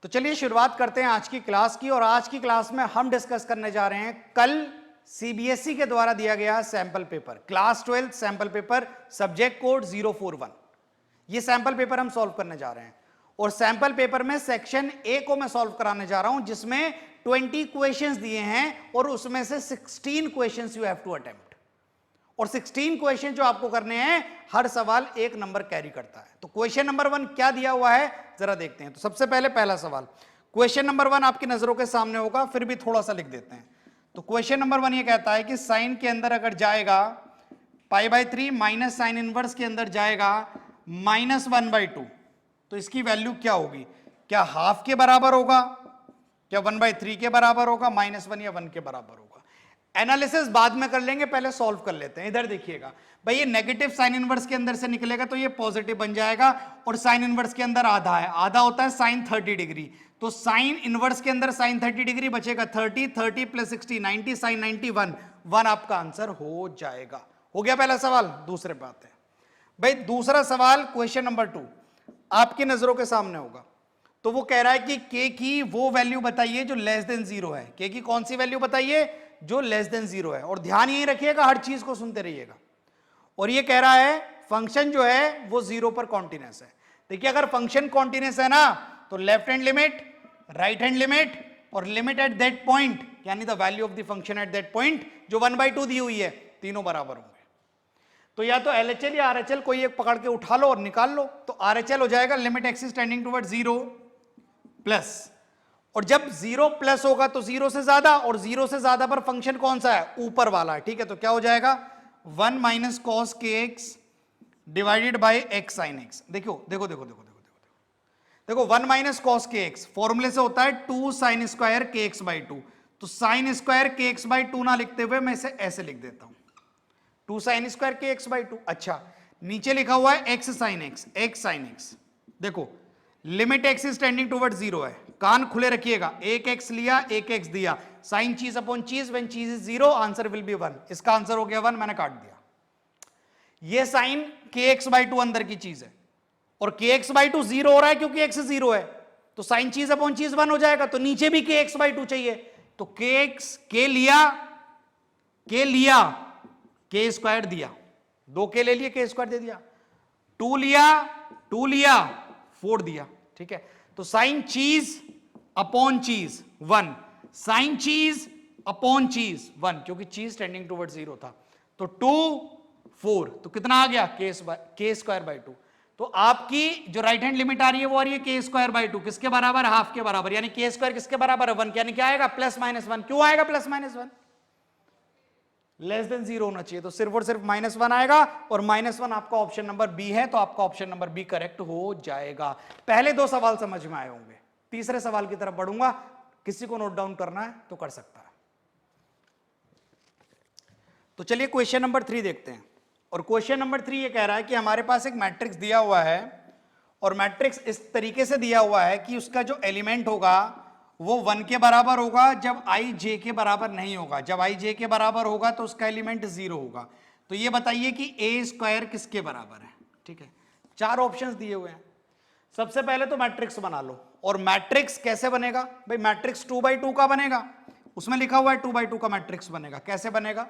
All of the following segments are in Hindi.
तो चलिए शुरुआत करते हैं आज की क्लास की। और आज की क्लास में हम डिस्कस करने जा रहे हैं कल सीबीएसई के द्वारा दिया गया sample paper, class 12 sample paper, subject code 041। ये सैंपल पेपर हम सॉल्व करने जा रहे हैं और सैंपल पेपर में सेक्शन ए को मैं सॉल्व कराने जा रहा हूं, जिसमें 20 क्वेश्चंस दिए हैं और उसमें से 16 questions you have to attempt. और 16 क्वेश्चन जो आपको करने हैं, हर सवाल एक नंबर कैरी करता है। तो क्वेश्चन नंबर 1 क्या दिया हुआ है जरा देखते हैं। तो सबसे पहले पहला सवाल, क्वेश्चन नंबर 1 आपकी नजरों के सामने होगा, फिर भी थोड़ा सा लिख देते हैं। तो क्वेश्चन नंबर 1 ये कहता है कि साइन के अंदर अगर जाएगा π/3 माइनस साइन इनवर्स के अंदर जाएगा -1/2, तो इसकी वैल्यू क्या होगी? क्या हाफ के बराबर होगा, क्या 1/3 के बराबर होगा, -1 या 1 के बराबर होगा? एनालिसिस बाद में कर लेंगे, पहले सॉल्व कर लेते हैं। इधर देखिएगा भाई, ये नेगेटिव साइन इनवर्स के अंदर से निकलेगा तो ये पॉजिटिव बन जाएगा, और साइन इनवर्स के अंदर आधा है, आधा होता है साइन 30 डिग्री। तो साइन इनवर्स के अंदर साइन 30 डिग्री बचेगा 30, 30 + 60 90, साइन 90 1 आपका आंसर हो जाएगा। हो गया पहला सवाल। दूसरे पे आते हैं भाई। दूसरा सवाल क्वेश्चन नंबर 2 आपकी नजरों के सामने होगा। तो वो कह रहा है कि के की वो वैल्यू बताइए जो लेस देन 0 है। के की कौन सी वैल्यू बताइए जो लेस देन 0 है। और ध्यान यही रखिएगा, हर चीज को सुनते रहिएगा। और ये कह रहा है फंक्शन जो है वो 0 पर कॉन्टिन्यूअस है। देखिए अगर फंक्शन कॉन्टिन्यूअस है ना, तो left hand limit, right hand limit और लिमिट एट दैट पॉइंट, यानी the value of the function at that point जो 1/2 दी हुई है, तीनों बराबर होंगे। तो या तो LHL या RHL कोई एक पकड़ के उठा लो और निकाल लो। तो RHL हो जाएगा limit axis tending toward 0 plus, और जब 0 प्लस होगा तो 0 से ज्यादा, और 0 से ज्यादा पर फंक्शन कौन सा है? ऊपर वाला है। ठीक है, तो क्या हो जाएगा 1 minus cos kx divided by x sin x। देखो देखो देखो देखो देखो देखो 1 माइनस कॉस kx फॉर्मूले से होता है 2 साइन स्क्वायर kx/2। तो साइन स्क्वायर kx/2 ना लिखते हुए मैं इसे ऐसे लिख देता हूं, 2 साइन स्क्वायर kx/2। अच्छा, नीचे लिखा हुआ है x sin x, x sin x। देखो limit x is tending toward 0 है, कान खुले रखिएगा। एक x लिया, एक x दिया, साइन चीज अपॉन चीज, व्हेन चीज इज 0 आंसर विल बी 1। इसका आंसर हो गया 1, मैंने काट दिया। ये साइन kx/2 अंदर की चीज है, और kx/2 0 हो रहा है क्योंकि x 0 है, तो साइन चीज अपॉन चीज 1 हो जाएगा। तो नीचे भी kx/2 चाहिए, तो k लिया k स्क्वायर दिया, 2 k ले लिए, k स्क्वायर दे दिया। 2 लिया 4 दिया। ठीक है, तो साइन चीज अपॉन चीज 1, साइन चीज अपॉन चीज 1, क्योंकि चीज टेंडिंग टुवर्ड 0 था। तो 2 4, तो कितना आ गया? k²/2। तो आपकी जो राइट हैंड लिमिट आ रही है वो आ रही है k²/2, किसके बराबर? हाफ के बराबर। यानी k² किसके बराबर है? 1। यानी क्या आएगा? +-1। क्यों आएगा +-1? लेस देन 0 होना चाहिए, तो सिर्फ और सिर्फ -1 आएगा, और -1 आपका ऑप्शन नंबर बी है, तो आपका ऑप्शन नंबर बी करेक्ट हो जाएगा। पहले 2 सवाल समझ में आए होंगे, तीसरे सवाल की तरफ बढ़ूंगा, किसी को नोट डाउन करना है तो कर सकता है। तो चलिए क्वेश्चन नंबर 3 देखते हैं। और क्वेश्चन नंबर 3 ये कह रहा है कि हमारे पास एक मैट्रिक्स दिया हुआ है, और मैट्रिक्स इस तरीके से दिया हुआ है कि उसका जो एलिमेंट होगा वो 1 के बराबर होगा जब i j के बराबर नहीं होगा। जब i j के बराबर होगा तो उसका एलिमेंट 0 होगा। तो ये बताइए कि a² किसके बराबर है? ठीक है, 4 ऑप्शंस दिए हुए हैं। सबसे पहले तो मैट्रिक्स बना लो। और मैट्रिक्स कैसे बनेगा भाई? मैट्रिक्स 2/2 का बनेगा, उसमें लिखा हुआ है 2/2 का मैट्रिक्स बनेगा। कैसे बनेगा?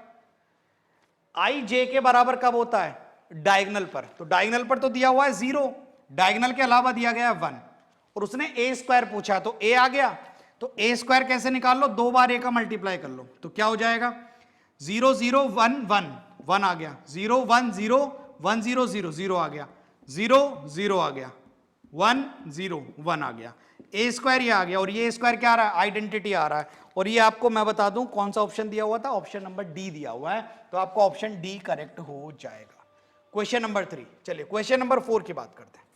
i j के बराबर कब होता है? डायगोनल पर। तो डायगोनल पर तो दिया हुआ है 0, डायगोनल के अलावा दिया गया है 1, और उसने a² पूछा तो a आ गया। तो a² कैसे निकाल लो? 2 बार a का मल्टीप्लाई कर लो, तो क्या हो जाएगा? 0 0 1 1 1 आ गया, 0 1 0 1 0 0 0 आ गया, 0 0 आ गया, 1 0 1 आ गया। a² ये आ गया, और ये a² क्या आ रहा है? आइडेंटिटी आ रहा है। और ये आपको मैं बता दूं कौन सा ऑप्शन दिया हुआ था? ऑप्शन नंबर डी दिया हुआ है, तो आपका ऑप्शन डी करेक्ट हो जाएगा। Question number 3। चलिए क्वेश्चन नंबर 4 की बात करते हैं।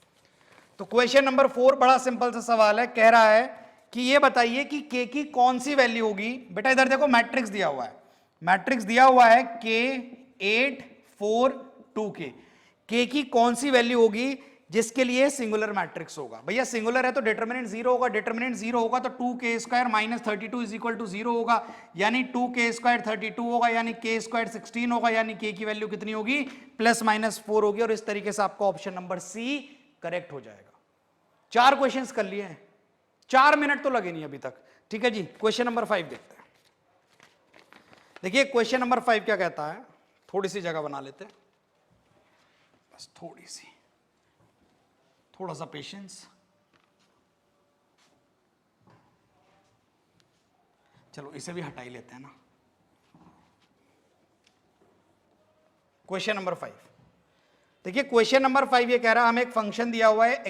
तो क्वेश्चन नंबर 4 बड़ा सिंपल सा सवाल है। कह रहा है कि ये बताइए कि k की कौन सी वैल्यू होगी। बेटा इधर देखो, मैट्रिक्स दिया हुआ है, मैट्रिक्स दिया हुआ है k 8 4 2k। k की कौन सी वैल्यू होगी जिसके लिए सिंगुलर मैट्रिक्स होगा? भैया सिंगुलर है तो डिटरमिनेंट 0 होगा, डिटरमिनेंट 0 होगा तो 2k² - 32 = 0 होगा, यानी 2k² 32 होगा, यानी k² 16 होगा, यानी k की वैल्यू कितनी होगी? +-4 होगी। और इस तरीके से आपका ऑप्शन नंबर सी करेक्ट हो जाएगा। 4 क्वेश्चंस कर लिए हैं, 4 मिनट तो लगे नहीं अभी तक। ठीक है जी, क्वेश्चन नंबर 5 देखते हैं। देखिए क्वेश्चन नंबर 5 क्या कहता है, थोड़ी सी जगह बना लेते हैं, बस थोड़ी सी, थोड़ा सा पेशेंस। चलो इसे भी हटा ही लेते हैं ना। क्वेश्चन नंबर 5 देखिए, क्वेश्चन नंबर 5 ये कह रहा है हमें एक फंक्शन दिया हुआ है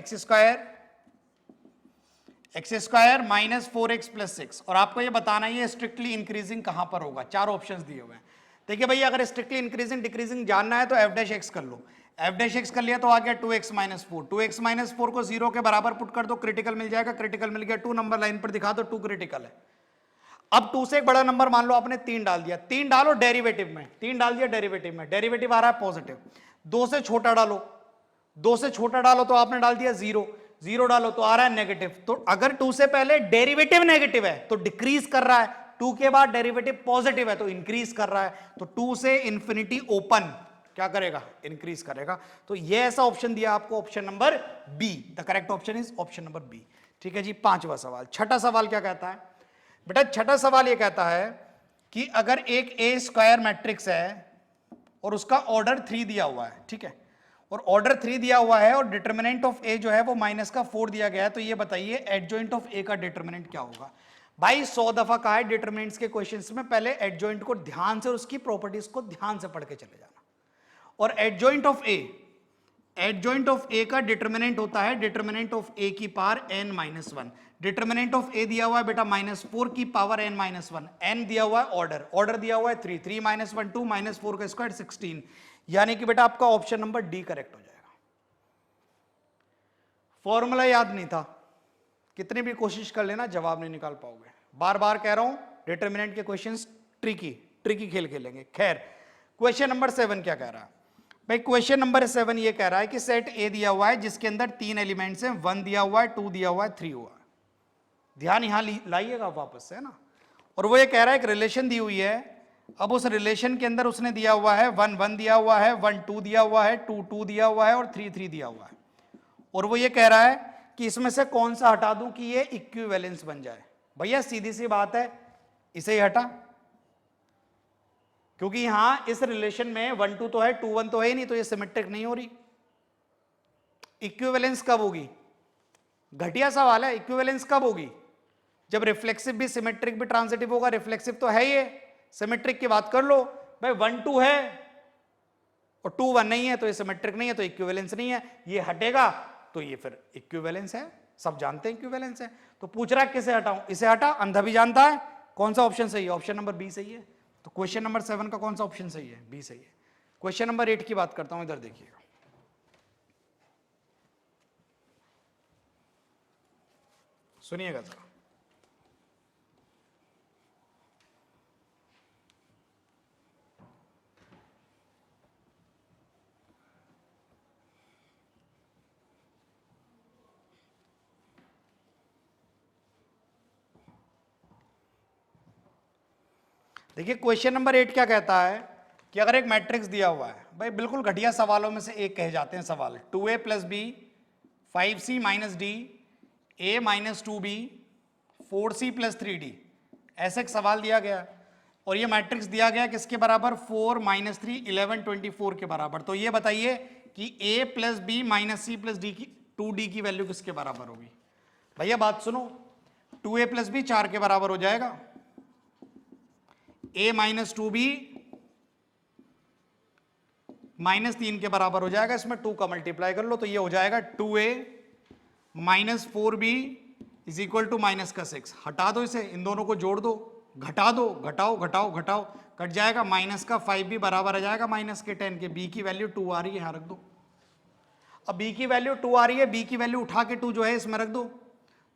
x square minus 4x plus 6, और आपको ये बताना है ये स्ट्रिक्टली इंक्रीजिंग कहां पर होगा। 4 ऑप्शंस दिए हुए हैं। देखिए भैया, अगर स्ट्रिक्टली इंक्रीजिंग डिक्रीजिंग जानना है तो f डैश एक्स कर लो। f डैश एक्स कर लिया तो आ गया 2x माइनस 4। 2x माइनस 4 को 0 के बराबर पुट कर दो, क्रिटिकल मिल जाएगा। क्रिटिकल मिल गया, 2 नंबर लाइन पर दिखा दो 2 क्रिटिकल है। अब 2 से एक बड़ा नंबर मान लो आपने 3 डाल दिया, 3 डालो डेरिवेटिव में, 3 डाल दिया डेरिवेटिव में, डेरिवेटिव आ रहा है पॉजिटिव। 2 से छोटा डालो, 2 से छोटा डालो तो आपने डाल दिया 0, 0 डालो तो आ रहा है नेगेटिव। तो अगर 2 से पहले डेरिवेटिव नेगेटिव है तो डिक्रीज कर रहा है, 2 के बाद डेरिवेटिव पॉजिटिव है तो इंक्रीज कर रहा है। तो 2 से इंफिनिटी ओपन क्या करेगा, इंक्रीज करेगा। तो ये ऐसा ऑप्शन दिया आपको, option number B. The correct option is option number B. ठीक है जी, 5वां सवाल। छठा सवाल क्या कहता है बेटा, छठा सवाल ये कहता है कि अगर एक ए स्क्वायर मैट्रिक्स है और उसका ऑर्डर 3 दिया हुआ है, ठीक है, और ऑर्डर 3 दिया हुआ है और डिटरमिनेंट ऑफ ए जो है वो माइनस का 4 दिया गया है, तो ये बताइए एडजॉइंट ऑफ ए का डिटरमिनेंट क्या होगा। भाई 100 दफा कहा है डिटरमिनेंट्स के क्वेश्चंस में पहले एडजॉइंट को ध्यान से और उसकी प्रॉपर्टीज को ध्यान से पढ़ के चले जाना। और एडजॉइंट ऑफ ए का डिटरमिनेंट होता है डिटरमिनेंट ऑफ ए की power n minus 1। Determinant of A दिया हुआ है बेटा -4 की पावर n माइनस 1, n दिया हुआ है ऑर्डर दिया हुआ है 3, 3 माइनस 1 2 माइनस 4 का स्क्वायर 16, यानी कि बेटा आपका ऑप्शन नंबर डी करेक्ट हो जाएगा। फॉर्मूला याद नहीं था, कितनी भी कोशिश कर लेना जवाब नहीं निकाल पाओगे। बार बार कह रहा हूं डिटरमिनेंट के क्वेश्चंस ट्रिकी खेल खेलेंगे। खैर, क्वेश्चन नंबर 7 क्या कह रहा है भाई, क्वेश्चन नंबर 7 ये कह रहा है कि सेट ए दिया हुआ है जिसके अंदर 3 एलिमेंट्स हैं, 1 दिया हुआ है, 2 दिया हुआ है, 3 हुआ है। ध्यान यहां लाइएगा वापस से, है ना। और वो ये कह रहा है एक रिलेशन दी हुई है, अब उस रिलेशन के अंदर उसने दिया हुआ है 1 1 दिया हुआ है, 1 2 दिया हुआ है, 2 2 दिया हुआ है और 3 3 दिया हुआ है। और वो ये कह रहा है कि इसमें से कौन सा हटा दूं कि ये इक्विवेलेंस बन जाए। भैया सीधी सी बात है, इसे ही हटा, क्योंकि यहां इस रिलेशन में 1 2 तो है, 2 1 तो है ही नहीं, तो ये सिमेट्रिक नहीं हो रही। इक्विवेलेंस कब होगी, घटिया सवाल है। इक्विवेलेंस कब होगी, जब रिफ्लेक्सिव भी सिमेट्रिक भी ट्रांजिटिव होगा। रिफ्लेक्सिव तो है ये, सिमेट्रिक की बात कर लो भाई, 1 2 है और 2 1 नहीं है तो ये सिमेट्रिक नहीं है, तो इक्विवेलेंस नहीं है। ये हटेगा तो ये फिर इक्विवेलेंस है, सब जानते हैं इक्विवेलेंस है। तो पूछ रहा है किसे हटाऊं, इसे हटा, अंधा भी जानता है। कौन सा ऑप्शन सही है, ऑप्शन नंबर बी सही है। तो क्वेश्चन नंबर 7 का कौन सा ऑप्शन सही है, बी सही है। क्वेश्चन नंबर 8 की बात करता हूं, इधर देखिएगा, सुनिएगा जरा। देखिए क्वेश्चन नंबर 8 क्या कहता है कि अगर एक मैट्रिक्स दिया हुआ है, भाई बिल्कुल घटिया सवालों में से एक कहे जाते हैं सवाल, 2a plus B 5c minus D a minus 2b 4c plus 3d, ऐसा एक सवाल दिया गया और ये मैट्रिक्स दिया गया किसके बराबर, 4 माइनस 3 11 24 के बराबर। तो ये बताइए कि a plus b minus c plus d की 2d की वैल्यू किसके बराबर होगी। भैया बात सुनो, 2a प्लस बी 4 के बराबर हो जाएगा, a माइनस 2b माइनस 3 के बराबर हो जाएगा, इसमें 2 का मल्टीप्लाई कर लो तो ये हो जाएगा 2a minus 4b is equal to minus का 6। हटा दो इसे, इन दोनों को जोड़ दो, घटा दो, घटाओ घटाओ घटाओ, कट जाएगा, माइनस का 5 भी बराबर आ जाएगा माइनस के 10 के। b की वैल्यू 2 आ रही है, यहां रख दो। अब b की वैल्यू 2 आ रही है, b की वैल्यू उठा के 2 जो है इसमें रख दो,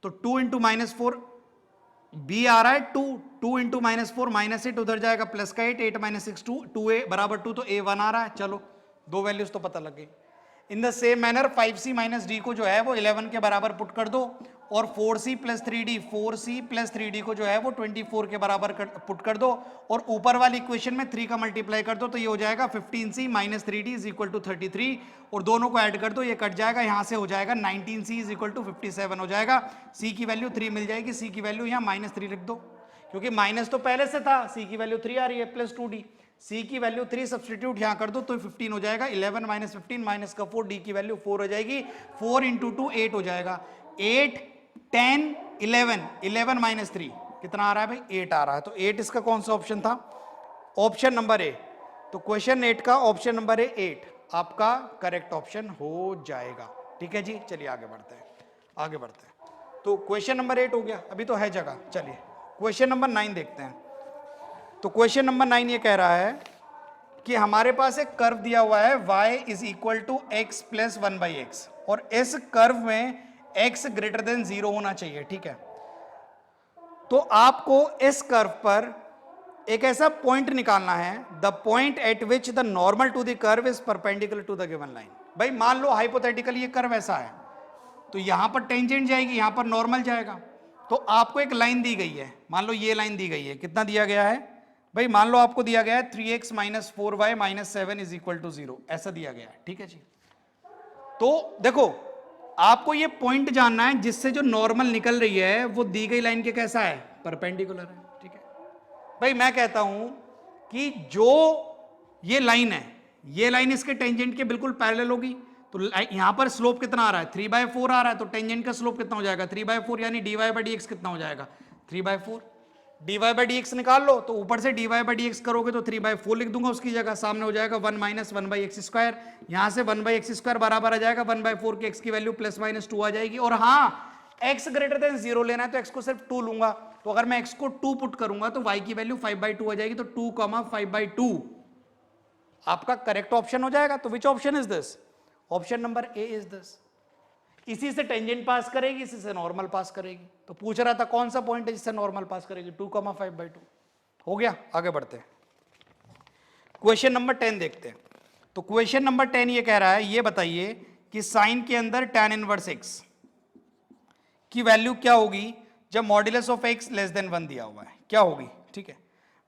तो 2 इंटू माइनस 4 b आ रहा है 2, 2 इंटू माइनस 4 माइनस 8 उधर जाएगा प्लस का 8, 8 माइनस 6 2, 2a बराबर 2, तो a 1 आ रहा है। चलो 2 वैल्यूज तो पता लग गई। In the same manner 5c minus D को जो है वो 11 के बराबर पुट कर दो, और 4c plus 3d, 4c plus 3d को जो है वो 24 के बराबर पुट कर दो, और ऊपर वाली इक्वेशन में 3 का मल्टीप्लाई कर दो, तो ये हो जाएगा 15c minus 3d is equal to 33, और दोनों को ऐड कर दो, ये कट जाएगा, यहां से हो जाएगा 19c इज इक्वल टू 57 हो जाएगा। c की वैल्यू 3 मिल जाएगी, c की वैल्यू यहाँ -3 लिख दो, क्योंकि माइनस तो पहले से था, c की वैल्यू 3 आ रही है प्लस 2d, c की वैल्यू 3 सब्सटीट्यूट यहां कर दो तो 15 हो जाएगा, 11 माइनस 15 माइनस का 4, d की वैल्यू 4 हो जाएगी, 4 इंटू 2 8 हो जाएगा, 8 10 11, 11 माइनस 3 कितना आ रहा है भाई 8 आ रहा है, तो 8 इसका कौन सा ऑप्शन था, ऑप्शन नंबर ए। तो क्वेश्चन 8 का ऑप्शन नंबर ए 8 आपका करेक्ट ऑप्शन हो जाएगा। ठीक है जी, चलिए आगे बढ़ते हैं, आगे बढ़ते हैं। तो क्वेश्चन नंबर 8 हो गया, अभी तो है जगह। चलिए क्वेश्चन नंबर 9 देखते हैं। तो क्वेश्चन नंबर 9 ये कह रहा है कि हमारे पास एक कर्व दिया हुआ है y is equal to x plus 1/x, और इस कर्व में x ग्रेटर देन 0 होना चाहिए। ठीक है, तो आपको इस कर्व पर एक ऐसा पॉइंट निकालना है, the point at which the normal to the curve is perpendicular to the given line. भाई मान लो हाइपोथेटिकली ये कर्व ऐसा है, तो यहां पर टेंजेंट जाएगी, यहां पर नॉर्मल जाएगा, तो आपको एक लाइन दी गई है, मान लो ये लाइन दी गई है, कितना दिया गया है भाई, मान लो आपको दिया गया है 3x minus 4y minus 7 is equal to 0, ऐसा दिया गया है। ठीक है जी, तो देखो आपको ये पॉइंट जानना है जिससे जो नॉर्मल निकल रही है वो दी गई लाइन के कैसा है, परपेंडिकुलर है। ठीक है भाई, मैं कहता हूं कि जो ये लाइन है, ये लाइन इसके टेंजेंट के बिल्कुल पैरेलल होगी, तो यहां पर स्लोप कितना आ रहा है 3/4 आ रहा है, तो टेंजेंट का स्लोप कितना हो जाएगा 3/4, यानी dy/dx कितना हो जाएगा 3/4, dy/dx निकाल लो, तो ऊपर से dy/dx करोगे तो 3/4 लिख दूंगा, उसकी जगह सामने हो जाएगा 1 माइनस 1/x², यहां से 1/x² बराबर आ जाएगा 1/4 की x की वैल्यू प्लस माइनस 2 आ जाएगी, और हाँ x ग्रेटर देन 0 लेना है तो x को सिर्फ 2 लूंगा, तो अगर मैं x को 2 पुट करूंगा तो y की वैल्यू 5/2 आ जाएगी, तो 2, 5/2 आपका करेक्ट ऑप्शन हो जाएगा। तो which option is this, option number A is this. इसी से टेंजेंट पास करेगी, इसी से नॉर्मल पास करेगी, तो पूछ रहा था कौन सा पॉइंट है जिससे नॉर्मल पास करेगी, 2, 5/2 हो गया। आगे बढ़ते हैं, क्वेश्चन नंबर 10 देखते हैं। तो क्वेश्चन नंबर 10 ये कह रहा है, ये बताइए कि साइन के अंदर tan इनवर्स x की वैल्यू क्या होगी जब modulus of x less than 1 दिया हुआ है, क्या होगी। ठीक है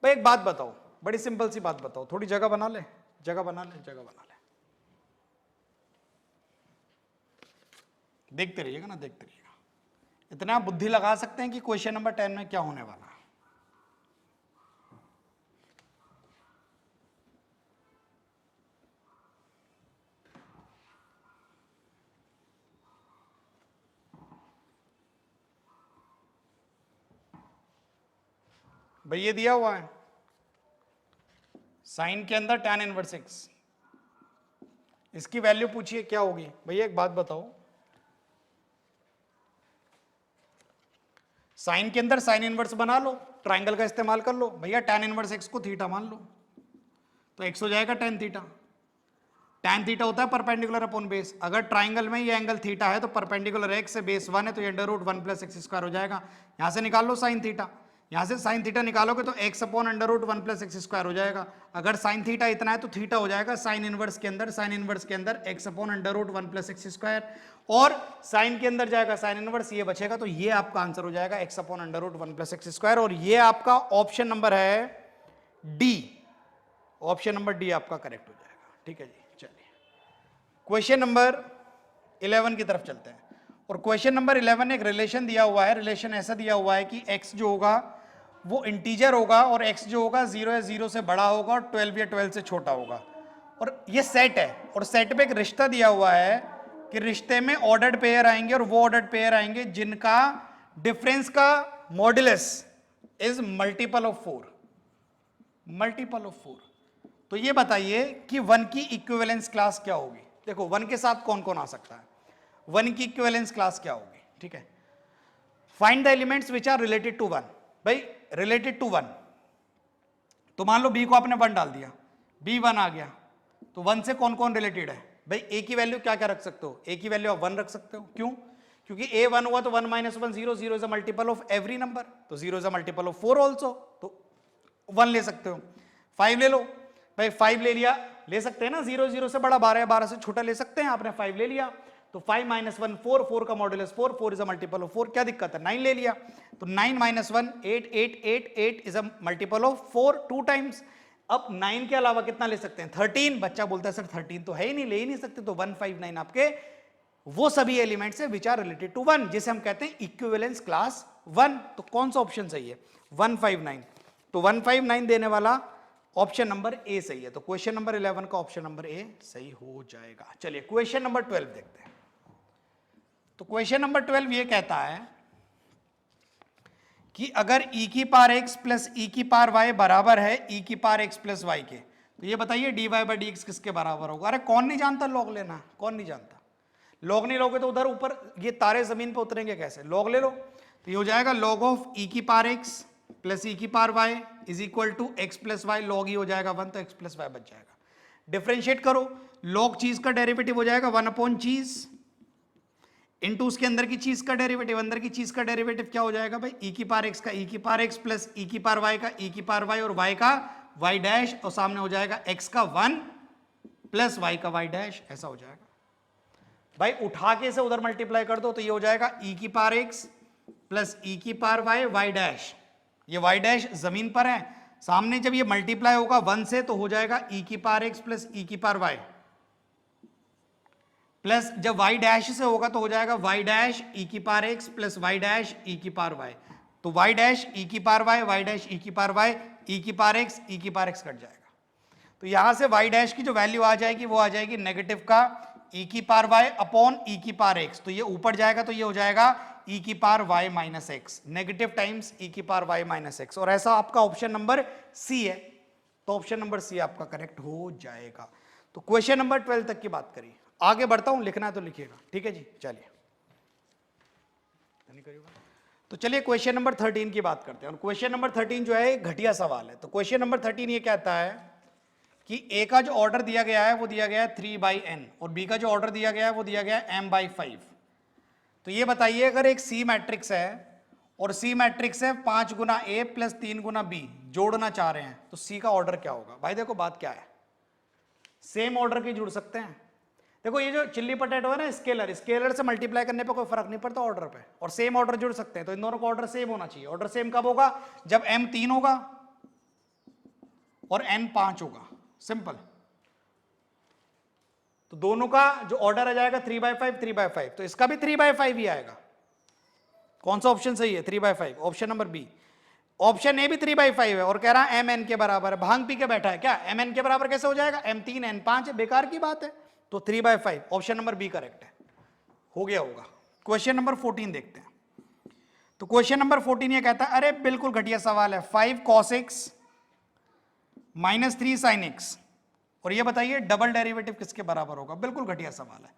भाई, एक बात बताओ, बड़ी सिंपल सी बात बताओ, थोड़ी जगह बना ले, जगह बना ले, जगह बना ले, देखते रहिएगा ना, देखते रहिएगा, इतना बुद्धि लगा सकते हैं कि क्वेश्चन नंबर 10 में क्या होने वाला है। भाई ये दिया हुआ है साइन के अंदर tan इनवर्स x, इसकी वैल्यू पूछिए क्या होगी। भैया एक बात बताओ, साइन के अंदर साइन इनवर्स बना लो, ट्राइंगल का इस्तेमाल कर लो, भैया tan इनवर्स x को थीटा मान लो, तो x हो जाएगा tan थीटा। tan थीटा होता है परपेंडिकुलर अपॉन बेस, अगर ट्राइंगल में ये एंगल थीटा है तो परपेंडिकुलर x से बेस 1 है, तो ये √1 + x² हो जाएगा। यहां से निकाल लो साइन थीटा, यहां से साइन थीटा निकालोगे तो x अपॉन √1 + x² हो जाएगा। अगर साइन थीटा इतना है तो थीटा हो जाएगा साइन इनवर्स के अंदर, साइन इनवर्स के अंदर x अपॉन √1 + x², और साइन के अंदर जाएगा साइन इनवर्स, ये बचेगा, तो ये आपका आंसर हो जाएगा x अपॉन √1 + x², और ये आपका ऑप्शन नंबर है डी, ऑप्शन नंबर डी आपका करेक्ट हो जाएगा। ठीक है जी, चलिए क्वेश्चन नंबर 11 की तरफ चलते हैं। और क्वेश्चन नंबर 11 एक रिलेशन दिया हुआ है, रिलेशन ऐसा दिया हुआ है कि x जो होगा वो इंटीजर होगा, और x जो होगा 0 या 0 से बड़ा होगा, और 12 या 12 से छोटा होगा, और ये सेट है, और सेट पे एक रिश्ता दिया हुआ है कि रिश्ते में ऑर्डर्ड पेयर आएंगे, और वो ऑर्डर्ड पेयर आएंगे जिनका डिफरेंस का modulus is multiple of 4, multiple of 4। तो ये बताइए कि 1 की इक्विवेलेंस क्लास क्या होगी। देखो 1 के साथ कौन कौन आ सकता है, 1 की इक्विवेलेंस क्लास क्या होगी। ठीक है, find the elements which are related to 1। भाई रिलेटेड टू 1, तो मान लो b को आपने 1 डाल दिया, b 1 आ गया, तो 1 से कौन कौन रिलेटेड है। भाई a की वैल्यू क्या क्या रख सकते हो, a की वैल्यू आप 1 रख सकते हो, क्यों, क्योंकि a 1 हुआ तो 1 - 1 0, 0 is a multiple of every number, तो 0 is a multiple of 4 also, तो 1 ले सकते हो। 5 ले लो, भाई 5 ले लिया, ले सकते हैं ना, 0 0 से बड़ा 12 है, 12 से छोटा ले सकते हैं, आपने 5 ले लिया, तो 5 - 1 4, 4 का modulus 4, 4 is a multiple of 4, क्या दिक्कत है, 9 ले लिया, तो 9 - 1 8, 8 8 8 is a multiple of 4 2 times. अब 9 के अलावा कितना ले सकते हैं, 13, बच्चा बोलता है सर 13 तो है ही नहीं, ले ही नहीं सकते, तो 159 आपके वो सभी एलिमेंट्स है विच आर रिलेटेड टू 1, जिसे हम कहते हैं इक्विवेलेंस क्लास 1। तो कौन सा ऑप्शन सही है, 159, तो 159 देने वाला ऑप्शन नंबर ए सही है, तो क्वेश्चन नंबर 11 का ऑप्शन नंबर ए सही हो जाएगा। चलिए क्वेश्चन नंबर 12 देखते हैं। तो क्वेश्चन नंबर 12 ये कहता है कि अगर e की पावर x प्लस e की पावर y बराबर है e की पावर x प्लस y के, तो ये बताइए dy बाई डी एक्स किसके बराबर होगा। अरे कौन नहीं जानता लॉग लेना, कौन नहीं जानता, लॉग नहीं लोगे तो उधर ऊपर ये तारे जमीन पे उतरेंगे कैसे, लॉग ले लो, तो ये हो जाएगा लॉग ऑफ e की पावर x प्लस e की power y is equal to x plus y, log ही हो जाएगा 1, तो x प्लस वाई बच जाएगा। डिफरेंशिएट करो, लॉग चीज का डेरिवेटिव हो जाएगा 1 अपॉन चीज इनटू उसके अंदर की चीज का डेरिवेटिव, अंदर की चीज का डेरिवेटिव क्या हो जाएगा भाई, e की पावर x का e की पावर x प्लस e की पावर y का e की पावर y और y का y डैश, और सामने हो जाएगा x का 1 प्लस y का y डैश, ऐसा हो जाएगा भाई। उठा के इसे उधर मल्टीप्लाई कर दो तो ये हो जाएगा e की पावर x प्लस e की पावर y y डैश, ये y डैश जमीन पर है, सामने जब ये मल्टीप्लाई होगा 1 से तो हो जाएगा e की पावर x प्लस e की पावर y, प्लस जब y डैश से होगा तो हो जाएगा y डैश e की power x plus y dash e की पावर y, तो y डैश e की पावर y डैश e की पावर y, e की पावर x e की पावर x कट जाएगा, तो यहां से y डैश की जो वैल्यू आ जाएगी वो आ जाएगी नेगेटिव का e की पावर y अपॉन e की पावर x, तो ये ऊपर जाएगा तो ये हो जाएगा e की power y minus x, negative times e की पावर y माइनस एक्स, और ऐसा आपका ऑप्शन नंबर सी है, तो ऑप्शन नंबर सी आपका करेक्ट हो जाएगा। तो क्वेश्चन नंबर 12 तक की बात करिए, आगे बढ़ता हूं, लिखना है तो लिखिएगा, ठीक है जी। चलिए तो चलिए क्वेश्चन नंबर 13 की बात करते हैं, और क्वेश्चन नंबर 13 जो है एक घटिया सवाल है। तो क्वेश्चन नंबर 13 ये कहता है कि ए का जो ऑर्डर दिया गया है वो दिया गया है 3/n, और बी का जो ऑर्डर दिया गया है वो दिया गया है m/5। तो ये बताइए अगर एक सी मैट्रिक्स है और सी मैट्रिक्स है 5 गुना ए प्लस 3 गुना बी, जोड़ना चाह रहे हैं, तो सी का ऑर्डर क्या होगा। भाई देखो बात क्या है, सेम ऑर्डर के जुड़ सकते हैं। देखो ये जो चिल्ली पटेटो है ना, स्केलर, स्केलर से मल्टीप्लाई करने पे कोई फर्क नहीं पड़ता ऑर्डर पे, और सेम ऑर्डर जुड़ सकते हैं, तो इन दोनों का ऑर्डर सेम होना चाहिए। ऑर्डर सेम कब होगा, जब m 3 होगा और n 5 होगा, सिंपल। तो दोनों का जो ऑर्डर आ जाएगा 3/5 3/5, तो इसका भी 3/5 ही आएगा। कौन सा ऑप्शन सही है, 3/5, option number B. Option A भी 3/5 है और कह रहा है mn के बराबर है, भांग पी के बैठा है क्या, mn के बराबर कैसे हो जाएगा, m 3 n 5 है, बेकार की बात है, तो 3/5, ऑप्शन नंबर बी करेक्ट है, हो गया होगा। क्वेश्चन नंबर 14 देखते हैं। तो क्वेश्चन नंबर 14 ये कहता है, अरे बिल्कुल घटिया सवाल है, 5 cos x minus 3 sin x, और ये बताइए डबल डेरिवेटिव किसके बराबर होगा। बिल्कुल घटिया सवाल है,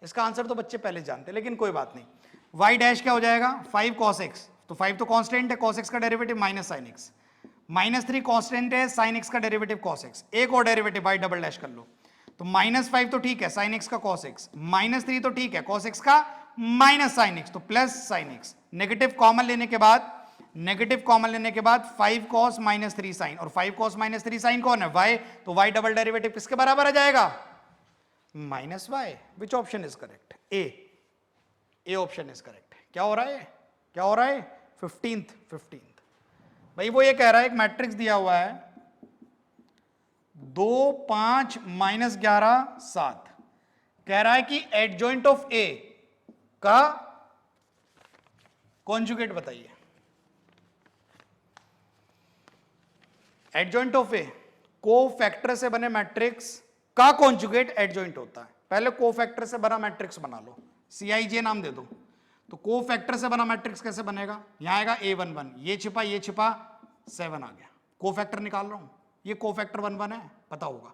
इसका आंसर तो बच्चे पहले जानते हैं, लेकिन कोई बात नहीं। y डैश क्या हो जाएगा, 5 cos x, तो 5 तो कांस्टेंट है, cos x का derivative minus sin x, minus 3 constant है, sin x का डेरिवेटिव cos x, एक और डेरिवेटिव y डबल डैश कर लो, तो -5 तो ठीक है, sin x का cos x, -3 तो ठीक है, cos x का माइनस sin x, तो plus sin x, negative common लेने के बाद, नेगेटिव कॉमन लेने के बाद 5 cos माइनस 3 sin, और 5 cos माइनस 3 sin कौन है, y, तो y डबल डेरिवेटिव किसके बराबर आ जाएगा, minus y। Which option is correct, A option is correct. क्या हो रहा है, क्या हो रहा है, 15th भाई। वो ये कह रहा है एक मैट्रिक्स दिया हुआ है 2 5 -11 7, कह रहा है कि एडजॉइंट ऑफ ए का कॉन्जुगेट बताइए। एडजॉइंट ऑफ ए, कोफैक्टर से बने मैट्रिक्स का कॉन्जुगेट एडजॉइंट होता है। पहले कोफैक्टर से बना मैट्रिक्स बना लो, CIJ नाम दे दो। तो कोफैक्टर से बना मैट्रिक्स कैसे बनेगा, यहां आएगा A11, ये छिपा 7 आ गया, कोफैक्टर निकाल रहा हूं, ये कोफैक्टर 1 है, पता होगा।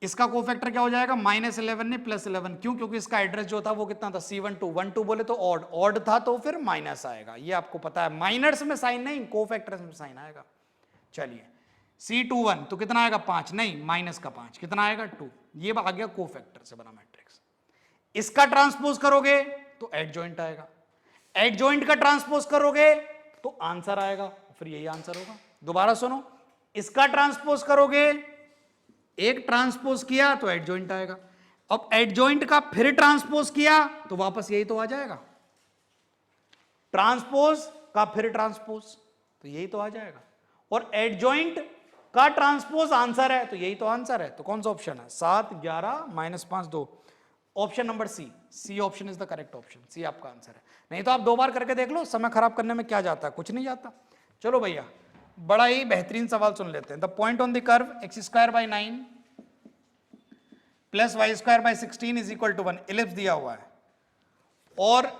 इसका कोफैक्टर क्या हो जाएगा, -11 नहीं +11, क्यों, क्योंकि इसका एड्रेस जो था वो कितना था, C12, 12 बोले तो ऑड, ऑड था तो फिर माइनस आएगा, ये आपको पता है। माइनर्स में साइन नहीं, कोफैक्टर्स में साइन आएगा। चलिए C21 तो कितना आएगा, 5 नहीं, माइनस का 5 कितना आएगा, 2, ये आ गया कोफैक्टर से बना मैट्रिक्स। इसका ट्रांसपोज करोगे तो एडजॉइंट आएगा, एडजॉइंट का ट्रांसपोज करोगे तो आंसर आएगा, फिर यही आंसर होगा। दोबारा सुनो, इसका ट्रांसपोज करोगे, एक ट्रांसपोज किया तो एडजॉइंट आएगा, अब एडजॉइंट का फिर ट्रांसपोज किया तो वापस यही तो आ जाएगा, ट्रांसपोज का फिर ट्रांसपोज तो यही तो आ जाएगा, और एडजॉइंट का ट्रांसपोज आंसर है तो यही तो आंसर है। तो कौन सा ऑप्शन है? 7 11 -5 2, option number C option is the correct option, C आपका आंसर है। नहीं तो आप 2 बार करके देख लो, समय खराब करने में क्या जाता है, कुछ नहीं जाता। चलो भैया बड़ा ही बेहतरीन सवाल सुन लेते हैं। The point on the curve x²/9 plus y²/16 is equal to 1, ellipse दिया हुआ है, और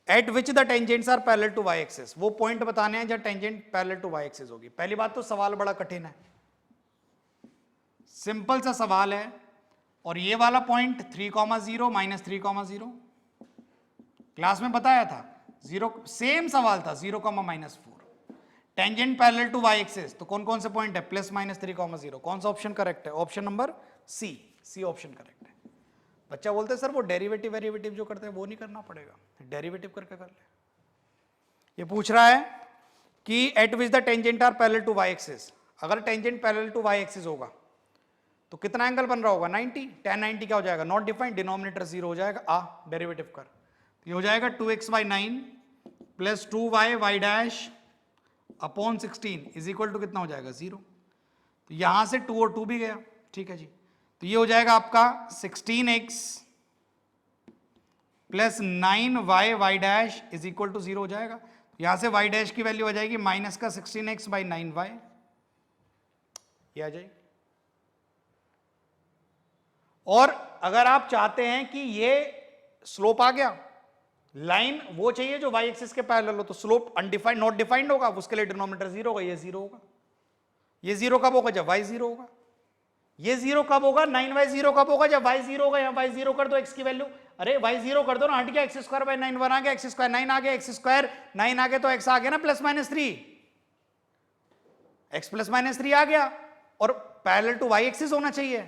at which the tangents are parallel to y axis, वो पॉइंट बताने हैं जब tangent parallel to y axis होगी। पहली बात तो सवाल बड़ा कठिन है, सिंपल सा सवाल है, और ये वाला पॉइंट 3,0 -3,0 क्लास में बताया था, 0 सेम सवाल था, 0,-4 tangent parallel to y axis, तो कौन कौन से पॉइंट है? +-3,0। कौन सा ऑप्शन करेक्ट है? Option number C option correct है। बच्चा बोलते हैं सर वो डेरिवेटिव वेरिएटिव जो करते हैं वो नहीं करना पड़ेगा, डेरिवेटिव करके कर ले। ये पूछ रहा है कि at which the tangent are parallel to y axis, अगर tangent parallel to y axis होगा तो कितना एंगल बन रहा होगा? 90। tan 90 क्या हो जाएगा? नॉट डिफाइंड, डिनोमिनेटर 0 हो जाएगा, डेरिवेटिव कर, तो ये हो जाएगा 2x/9 plus 2y upon 16 is equal to कितना हो जाएगा? 0। तो यहां से 2 और 2 भी गया, ठीक है जी। तो ये हो जाएगा आपका 16x plus 9y is equal to 0 हो जाएगा। यहां से y' की वैल्यू आ जाएगी माइनस का 16x/9y, ये आ जाएगी। और अगर आप चाहते हैं कि ये स्लोप आ गया, लाइन वो चाहिए जो y एक्सिस के पैरेलल हो, तो स्लोप अनडिफाइंड नॉट डिफाइंड होगा, उसके लिए डिनोमिनेटर 0 होगा, ये 0 होगा। ये 0 कब होगा? जब y 0 होगा। ये 0 कब होगा? 9y 0 कब होगा? जब y 0 होगा। यहां y 0 कर दो, x की वैल्यू, अरे y 0 कर दो ना, हट गया, x²/9 1 आ गया, x² 9 आ गया, x² 9 आ गया, तो x आ गया ना +-3, x +-3 आ गया, और पैरेलल टू y एक्सिस होना चाहिए।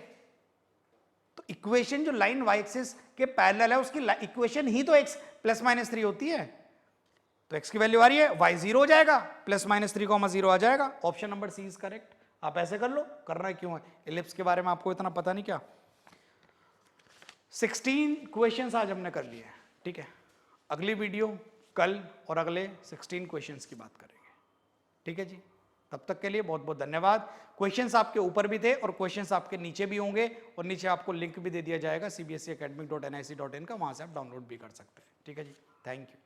तो इक्वेशन जो लाइन y एक्सिस के पैरेलल है उसकी इक्वेशन ही तो x +-3 होती है। तो x की वैल्यू आ रही है, y 0 हो जाएगा, +-3,0 आ जाएगा, option number C is correct. आप ऐसे कर लो, करना क्यों है? इलिप्स के बारे में आपको इतना पता नहीं क्या? 16 क्वेश्चंस आज हमने कर लिए, ठीक है। अगली वीडियो कल और अगले 16 क्वेश्चंस की बात करेंगे, ठीक है जी। तब तक के लिए बहुत बहुत धन्यवाद। क्वेश्चंस आपके ऊपर भी थे और क्वेश्चंस आपके नीचे भी होंगे, और नीचे आपको लिंक भी दे दिया जाएगा cbseacademic.nic.in का, वहां से आप डाउनलोड भी कर सकते हैं, ठीक है जी। Thank you.